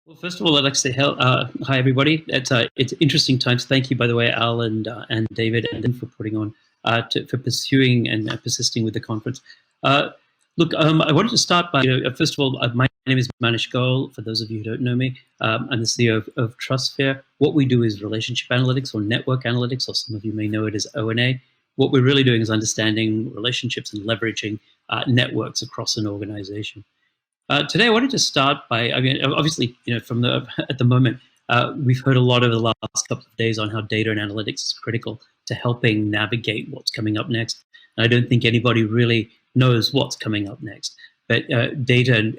Well, first of all, I'd like to say hi, everybody. It's interesting times. Thank you, by the way, Al and David, and them for putting on, for pursuing and persisting with the conference. Uh, Look, I wanted to start by, first of all, my name is Manish Goel. For those of you who don't know me, I'm the CEO of TrustSphere. What we do is relationship analytics or network analytics, or some of you may know it as O&A. What we're really doing is understanding relationships and leveraging networks across an organization. Today, I wanted to start by, I mean, obviously, from at the moment, we've heard a lot over the last couple of days on how data and analytics is critical to helping navigate what's coming up next. And I don't think anybody really knows what's coming up next, but data and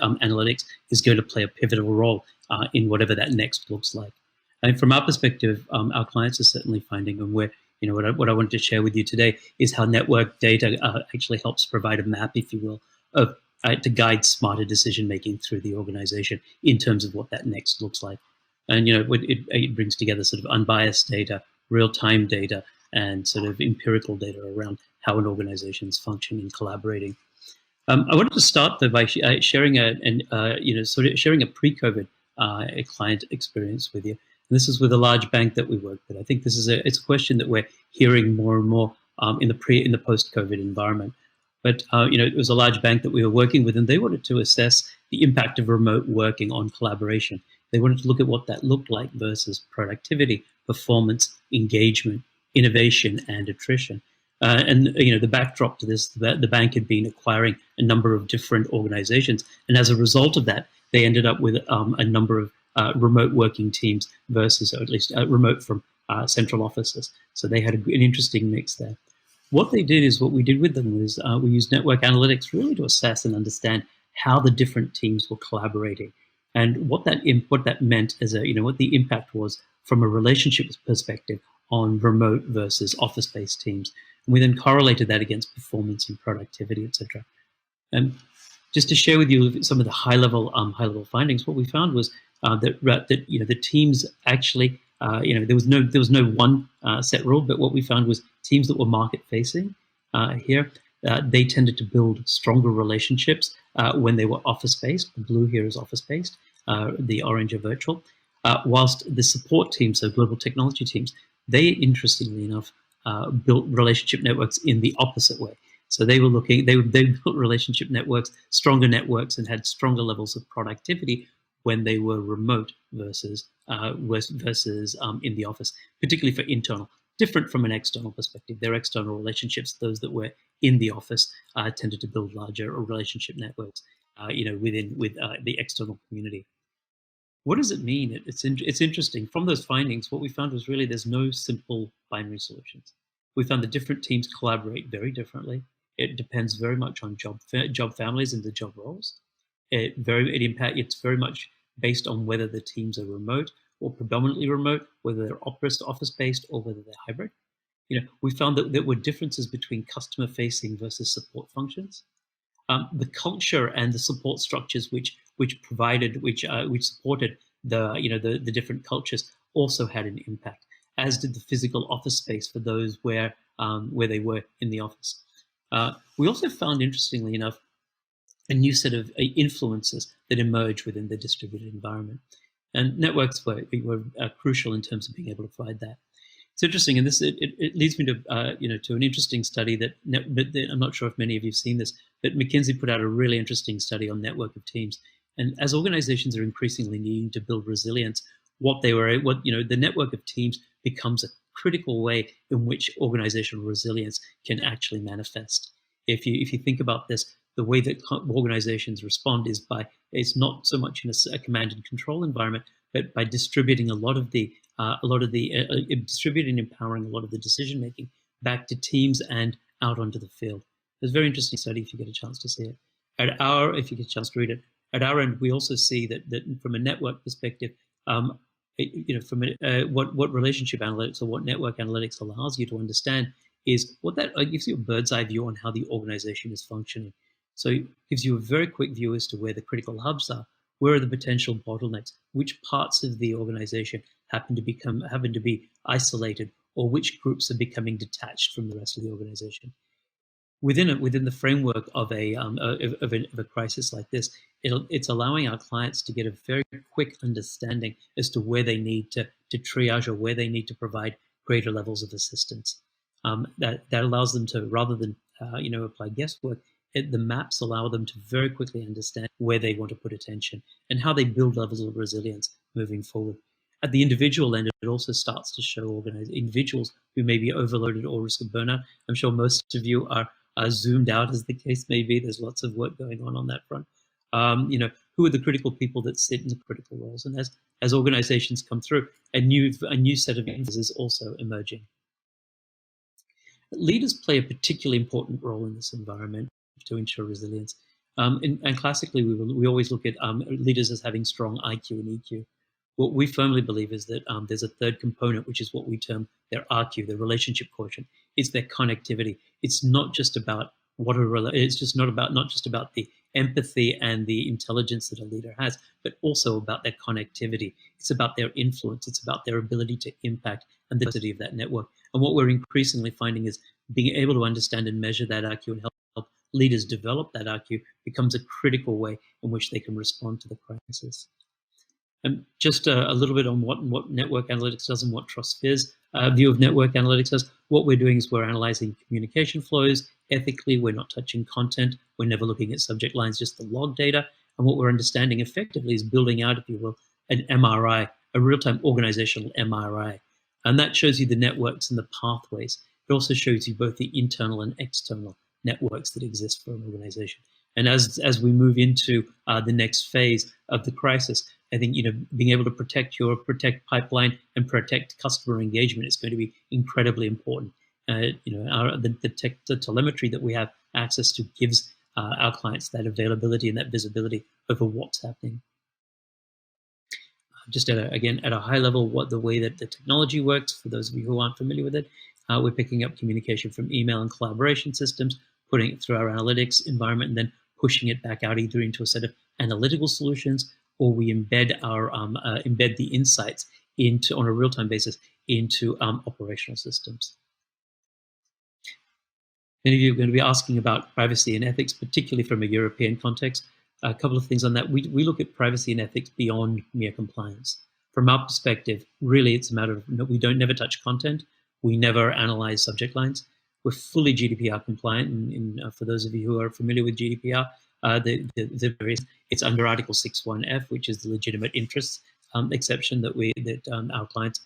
analytics is going to play a pivotal role in whatever that next looks like. And from our perspective, our clients are certainly finding, and what I wanted to share with you today is how network data actually helps provide a map, if you will, of to guide smarter decision making through the organization in terms of what that next looks like. And it brings together sort of unbiased data, real time data, and sort of empirical data around how an organization is functioning and collaborating. I wanted to start though by sharing sharing a pre-COVID client experience with you. And this is with a large bank that we work with. I think it's a question that we're hearing more and more in the post-COVID environment. But it was a large bank that we were working with, and they wanted to assess the impact of remote working on collaboration. They wanted to look at what that looked like versus productivity, performance, engagement, innovation, and attrition. And the backdrop to this, the bank had been acquiring a number of different organizations, and as a result of that, they ended up with a number of remote working teams versus, or at least remote from central offices. So they had an interesting mix there. What they did is what we did with them was we used network analytics really to assess and understand how the different teams were collaborating and what that meant as what the impact was from a relationship perspective on remote versus office-based teams. And we then correlated that against performance and productivity, etc. And just to share with you some of the high-level findings, what we found was that the teams actually there was no one set rule, but what we found was teams that were market facing here, they tended to build stronger relationships when they were office based. The blue here is office based, the orange are virtual. Whilst the support teams, so global technology teams, they interestingly enough built relationship networks in the opposite way. So they built relationship networks, stronger networks, and had stronger levels of productivity when they were remote versus in the office, particularly for internal. Different from an external perspective. Their external relationships, those that were in the office, tended to build larger relationship networks, with the external community. What does it mean? It's interesting. From those findings, what we found was really there's no simple binary solutions. We found that different teams collaborate very differently. It depends very much on job families and the job roles. It's very much based on whether the teams are remote or predominantly remote, whether they're office-based or whether they're hybrid. We found that there were differences between customer-facing versus support functions. The culture and the support structures which supported the different cultures also had an impact, as did the physical office space for those where they were in the office. We also found, interestingly enough, a new set of influences that emerge within the distributed environment. And networks were crucial in terms of being able to provide that. It's interesting, and it leads me to to an interesting study that I'm not sure if many of you have seen this, but McKinsey put out a really interesting study on network of teams. And as organizations are increasingly needing to build resilience, the network of teams becomes a critical way in which organizational resilience can actually manifest. If you think about this, the way that organizations respond is it's not so much in a command and control environment, but by distributing distributing and empowering a lot of the decision making back to teams and out onto the field. It's a very interesting study if you get a chance to see it. If you get a chance to read it, at our end, we also see that from a network perspective, what relationship analytics or what network analytics allows you to understand is what that gives you a bird's eye view on how the organization is functioning. So it gives you a very quick view as to where the critical hubs are, where are the potential bottlenecks, which parts of the organization happen to be isolated, or which groups are becoming detached from the rest of the organization. within the framework of a crisis like this, it's allowing our clients to get a very quick understanding as to where they need to triage or where they need to provide greater levels of assistance. That allows them to, rather than apply guesswork, the maps allow them to very quickly understand where they want to put attention and how they build levels of resilience moving forward. At the individual end, it also starts to show individuals who may be overloaded or risk of burnout. I'm sure most of you are zoomed out, as the case may be. There's lots of work going on that front. Who are the critical people that sit in the critical roles? And as organizations come through, a new set of answers is also emerging. Leaders play a particularly important role in this environment to ensure resilience. And classically, we always look at leaders as having strong IQ and EQ. What we firmly believe is that there's a third component, which is what we term their RQ, their relationship quotient. It's their connectivity. It's not just about not just about the empathy and the intelligence that a leader has, but also about their connectivity. It's about their influence. It's about their ability to impact and the diversity of that network. And what we're increasingly finding is being able to understand and measure that IQ and help leaders develop that IQ becomes a critical way in which they can respond to the crisis. And just a little bit on what network analytics does and what TrustSphere's view of network analytics does. What we're doing is we're analyzing communication flows ethically. We're not touching content. We're never looking at subject lines, just the log data. And what we're understanding effectively is building out, if you will, an MRI, a real-time organizational MRI. And that shows you the networks and the pathways. It also shows you both the internal and external networks that exist for an organization. And as we move into the next phase of the crisis, I think being able to protect pipeline and protect customer engagement is going to be incredibly important. The telemetry that we have access to gives our clients that availability and that visibility over what's happening. Just at a high level, the way that the technology works, for those of you who aren't familiar with it, we're picking up communication from email and collaboration systems, putting it through our analytics environment, and then pushing it back out either into a set of analytical solutions, or we embed the insights on a real-time basis into operational systems. Many of you are going to be asking about privacy and ethics, particularly from a European context. A couple of things on that. We look at privacy and ethics beyond mere compliance. From our perspective, really, it's a matter of we never touch content. We never analyze subject lines. We're fully GDPR compliant. And for those of you who are familiar with GDPR, it's under Article 6.1F, which is the legitimate interests exception that our clients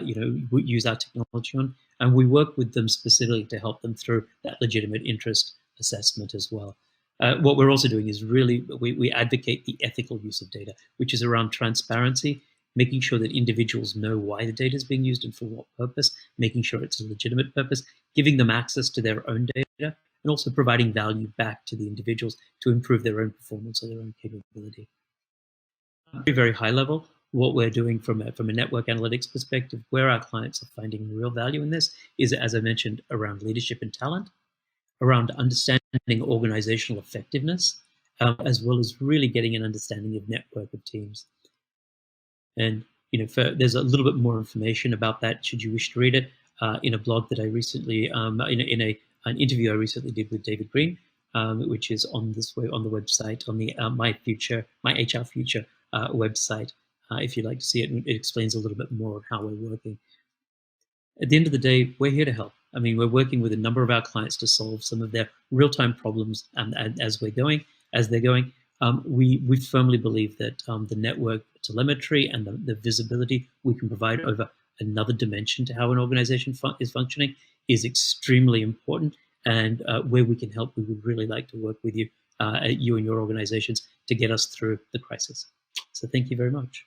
use our technology on, and we work with them specifically to help them through that legitimate interest assessment as well. What we're also doing is we advocate the ethical use of data, which is around transparency, making sure that individuals know why the data is being used and for what purpose, making sure it's a legitimate purpose, giving them access to their own data, and also providing value back to the individuals to improve their own performance or their own capability. Very, very high level, what we're doing from a network analytics perspective, where our clients are finding real value in this is, as I mentioned, around leadership and talent, around understanding organizational effectiveness, as well as really getting an understanding of network of teams. And there's a little bit more information about that, should you wish to read it, in a blog that I recently, an interview I recently did with David Green, which is on the website, on the My HR Future website. If you'd like to see it, it explains a little bit more of how we're working. At the end of the day, we're here to help. I mean, we're working with a number of our clients to solve some of their real-time problems, and as they're going, we firmly believe that the network telemetry and the visibility we can provide over another dimension to how an organization is functioning is extremely important, and where we can help, we would really like to work with you, you and your organizations, to get us through the crisis. So thank you very much.